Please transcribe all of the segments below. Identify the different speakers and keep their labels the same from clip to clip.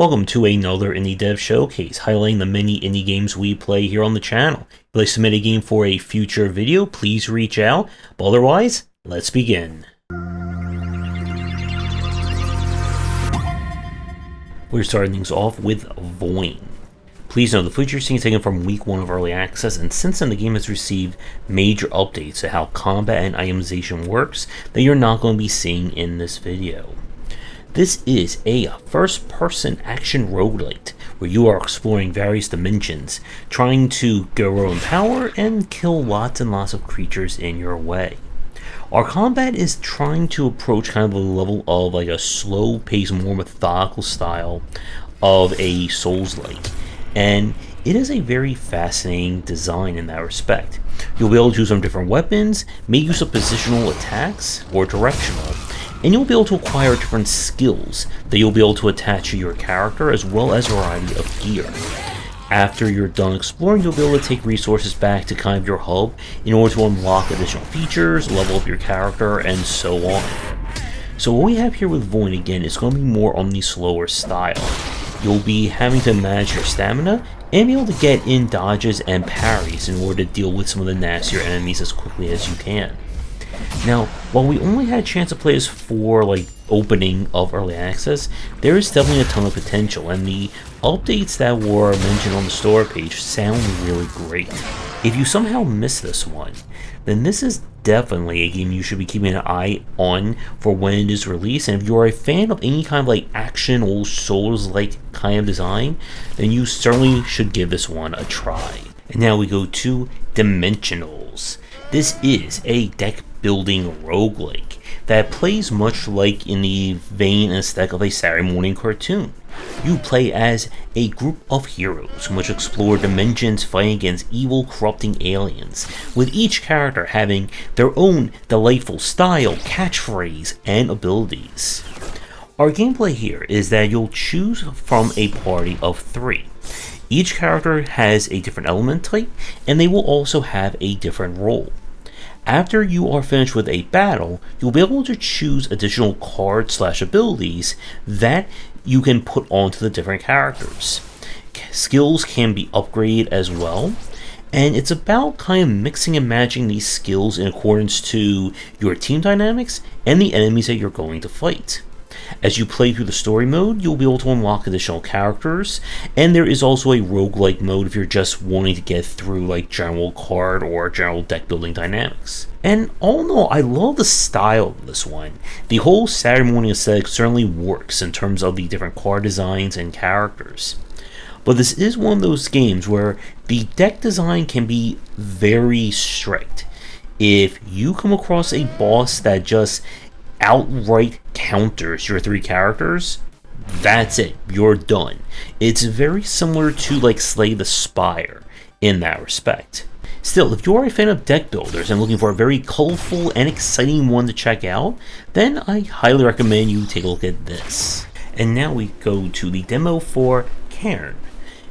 Speaker 1: Welcome to another Indie Dev Showcase, highlighting the many indie games we play here on the channel. If you'd like to submit a game for a future video, please reach out. But otherwise, let's begin. We're starting things off with Voin. Please note, the footage you're seeing is taken from week 1 of Early Access, and since then the game has received major updates to how combat and itemization works that you're not going to be seeing in this video. This is a first-person action roguelite, where you are exploring various dimensions, trying to grow in power and kill lots and lots of creatures in your way. Our combat is trying to approach kind of the level of like a slow-paced, more methodical style of a Souls-like, and it is a very fascinating design in that respect. You'll be able to choose some different weapons, make use of positional attacks or directional, and you'll be able to acquire different skills that you'll be able to attach to your character, as well as a variety of gear. After you're done exploring, you'll be able to take resources back to kind of your hub in order to unlock additional features, level up your character, and so on. So what we have here with Voin again is going to be more on the slower style. You'll be having to manage your stamina and be able to get in dodges and parries in order to deal with some of the nastier enemies as quickly as you can. Now, while we only had a chance to play this for opening of Early Access, there is definitely a ton of potential, and the updates that were mentioned on the store page sound really great. If you somehow missed this one, then this is definitely a game you should be keeping an eye on for when it is released, and if you are a fan of any kind of action or Souls-like kind of design, then you certainly should give this one a try. And now we go to Dimensionals. This is a deck building roguelike that plays much like in the vein and aesthetic of a Saturday morning cartoon. You play as a group of heroes which explore dimensions fighting against evil, corrupting aliens, with each character having their own delightful style, catchphrase, and abilities. Our gameplay here is that you'll choose from a party of 3. Each character has a different element type, and they will also have a different role. After you are finished with a battle, you'll be able to choose additional cards/abilities that you can put onto the different characters. Skills can be upgraded as well, and it's about kind of mixing and matching these skills in accordance to your team dynamics and the enemies that you're going to fight. As you play through the story mode, you'll be able to unlock additional characters, and there is also a roguelike mode if you're just wanting to get through general card or general deck building dynamics. And all in all, I love the style of this one. The whole Saturday morning aesthetic certainly works in terms of the different card designs and characters. But this is one of those games where the deck design can be very strict. If you come across a boss that just outright counters your 3 characters, that's it, you're done. It's very similar to Slay the Spire in that respect. Still, if you're a fan of deck builders and looking for a very colorful and exciting one to check out, then I highly recommend you take a look at this. And now we go to the demo for Cairn.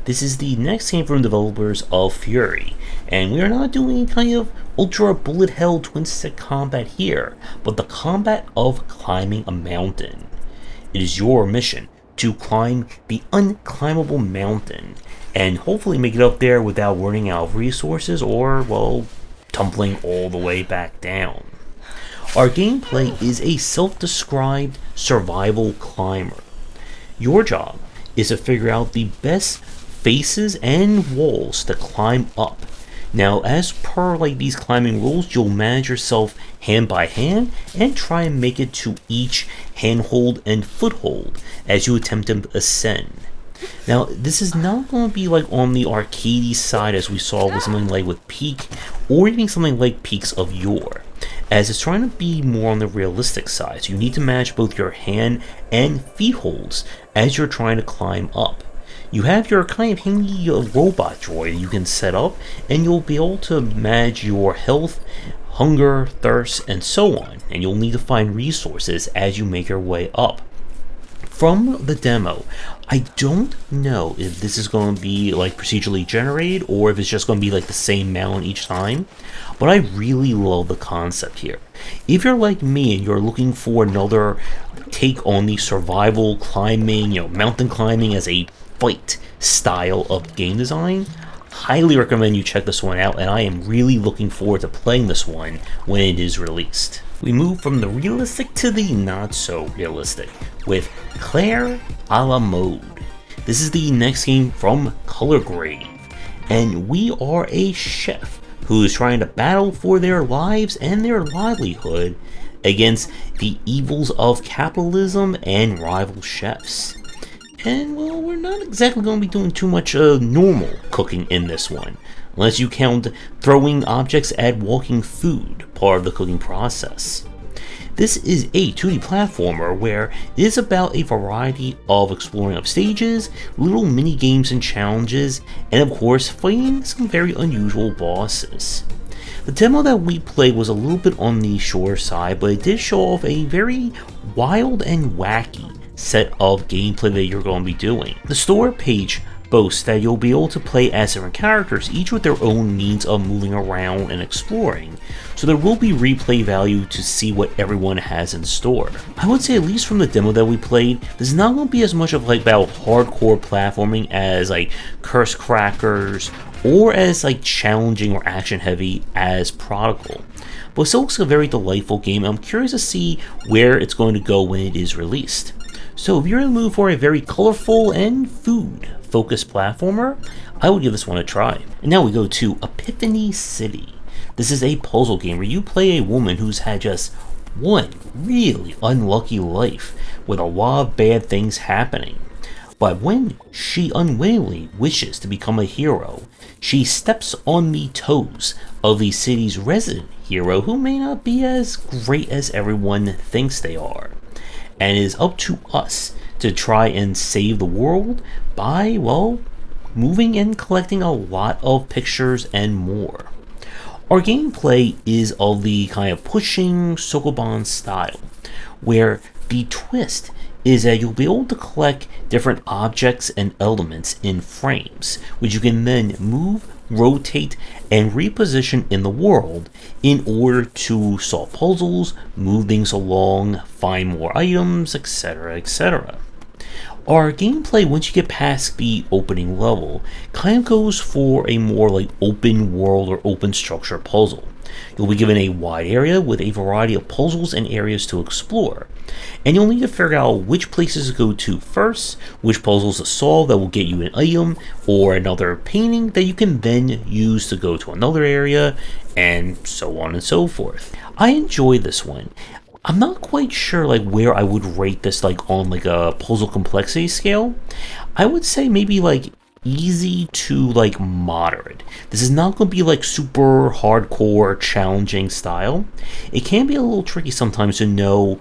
Speaker 1: This is the next game from developers of Fury, and we are not doing any kind of ultra bullet hell twin stick combat here, but the combat of climbing a mountain. It is your mission to climb the unclimbable mountain, and hopefully make it up there without running out of resources or, well, tumbling all the way back down. Our gameplay is a self-described survival climber. Your job is to figure out the best faces and walls to climb up. Now, as per these climbing rules, you'll manage yourself hand by hand and try and make it to each handhold and foothold as you attempt to ascend. Now, this is not going to be on the arcadey side as we saw with something with Peak, or even something like Peaks of Yore, as it's trying to be more on the realistic side. So you need to manage both your hand and feet holds as you're trying to climb up. You have your kind of handy robot droid you can set up, and you'll be able to manage your health, hunger, thirst, and so on, and you'll need to find resources as you make your way up. From the demo, I don't know if this is going to be like procedurally generated or if it's just going to be like the same mountain each time, but I really love the concept here. If you're like me and you're looking for another take on the survival climbing, mountain climbing as a fight style of game design, highly recommend you check this one out, and I am really looking forward to playing this one when it is released. We move from the realistic to the not so realistic with Claire a la Mode. This is the next game from Color Grave, and we are a chef who is trying to battle for their lives and their livelihood against the evils of capitalism and rival chefs. And well, we're not exactly going to be doing too much normal cooking in this one, unless you count throwing objects at walking food, part of the cooking process. This is a 2D platformer where it is about a variety of exploring of stages, little mini games and challenges, and of course fighting some very unusual bosses. The demo that we played was a little bit on the shorter side, but it did show off a very wild and wacky set of gameplay that you're going to be doing. The store page boasts that you'll be able to play as different characters, each with their own means of moving around and exploring, so there will be replay value to see what everyone has in store. I would say, at least from the demo that we played, this is not going to be as much of like about hardcore platforming as like Curse Crackers, or as like challenging or action heavy as Prodigal. But it still looks like a very delightful game, and I'm curious to see where it's going to go when it is released. So if you're in the mood for a very colorful and food-focused platformer, I would give this one a try. And now we go to Epiphany City. This is a puzzle game where you play a woman who's had just one really unlucky life with a lot of bad things happening. But when she unwittingly wishes to become a hero, she steps on the toes of the city's resident hero, who may not be as great as everyone thinks they are. And it is up to us to try and save the world by, well, moving and collecting a lot of pictures and more. Our gameplay is of the kind of pushing Sokoban style, where the twist is that you'll be able to collect different objects and elements in frames, which you can then move, rotate, and reposition in the world in order to solve puzzles, move things along, find more items, etc., etc. Our gameplay, once you get past the opening level, kind of goes for a more like open world or open structure puzzle. You'll be given a wide area with a variety of puzzles and areas to explore, and you'll need to figure out which places to go to first, which puzzles to solve that will get you an item or another painting that you can then use to go to another area, and so on and so forth. I enjoy this one. I'm not quite sure like where I would rate this like on like a puzzle complexity scale. I would say maybe like easy to like moderate. This is not going to be like super hardcore challenging style. It can be a little tricky sometimes to know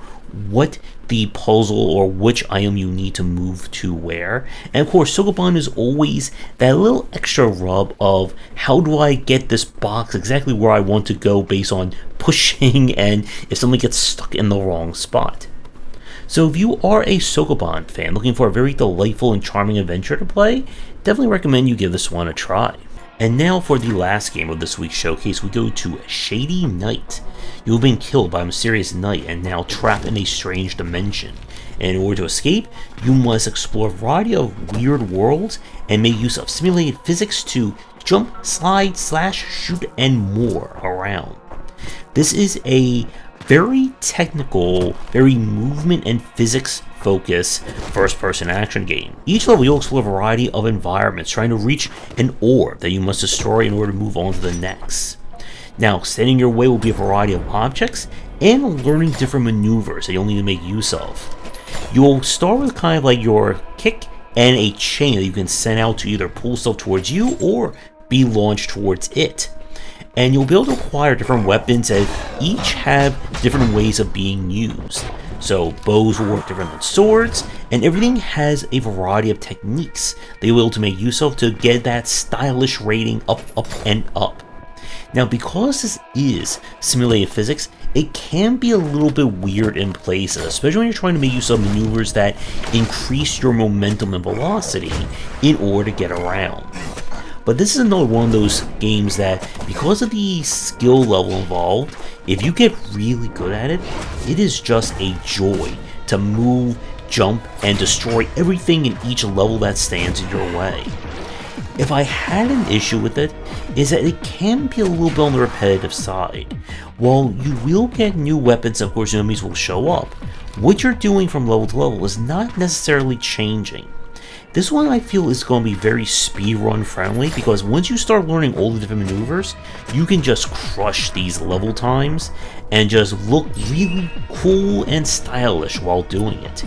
Speaker 1: what the puzzle or which item you need to move to where. And of course, Sokoban is always that little extra rub of how do I get this box exactly where I want to go based on pushing and if something gets stuck in the wrong spot. So if you are a Sokoban fan looking for a very delightful and charming adventure to play, definitely recommend you give this one a try. And now for the last game of this week's showcase, we go to Shady Knight. You have been killed by a mysterious knight and now trapped in a strange dimension. And in order to escape, you must explore a variety of weird worlds and make use of simulated physics to jump, slide, slash, shoot, and more around. This is a very technical, very movement and physics focused first-person action game. Each level you'll explore a variety of environments trying to reach an orb that you must destroy in order to move on to the next. Now, standing your way will be a variety of objects and learning different maneuvers that you'll need to make use of. You'll start with kind of like your kick and a chain that you can send out to either pull stuff towards you or be launched towards it. And you'll be able to acquire different weapons that each have different ways of being used. So bows will work different than swords, and everything has a variety of techniques that you'll be able to make use of to get that stylish rating up, and up. Now, because this is simulated physics, it can be a little bit weird in places, especially when you're trying to make use of maneuvers that increase your momentum and velocity in order to get around. But this is another one of those games that, because of the skill level involved, if you get really good at it, it is just a joy to move, jump, and destroy everything in each level that stands in your way. If I had an issue with it, is that it can be a little bit on the repetitive side. While you will get new weapons, of course enemies will show up, what you're doing from level to level is not necessarily changing. This one I feel is going to be very speedrun friendly, because once you start learning all the different maneuvers, you can just crush these level times and just look really cool and stylish while doing it.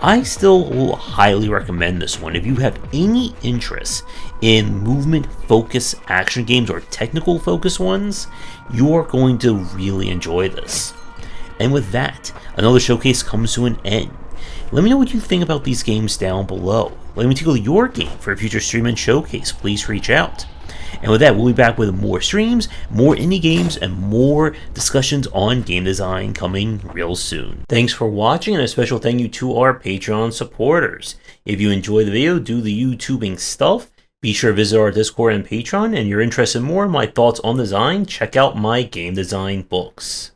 Speaker 1: I still will highly recommend this one if you have any interest in movement focused action games or technical focused ones. You are going to really enjoy this. And with that, another showcase comes to an end. Let me know what you think about these games down below. Let me tackle your game for a future stream and showcase. Please reach out. And with that, we'll be back with more streams, more indie games, and more discussions on game design coming real soon. Thanks for watching, and a special thank you to our Patreon supporters. If you enjoyed the video, do the YouTubing stuff, be sure to visit our Discord and Patreon, and you're interested in more in my thoughts on design, check out my game design books.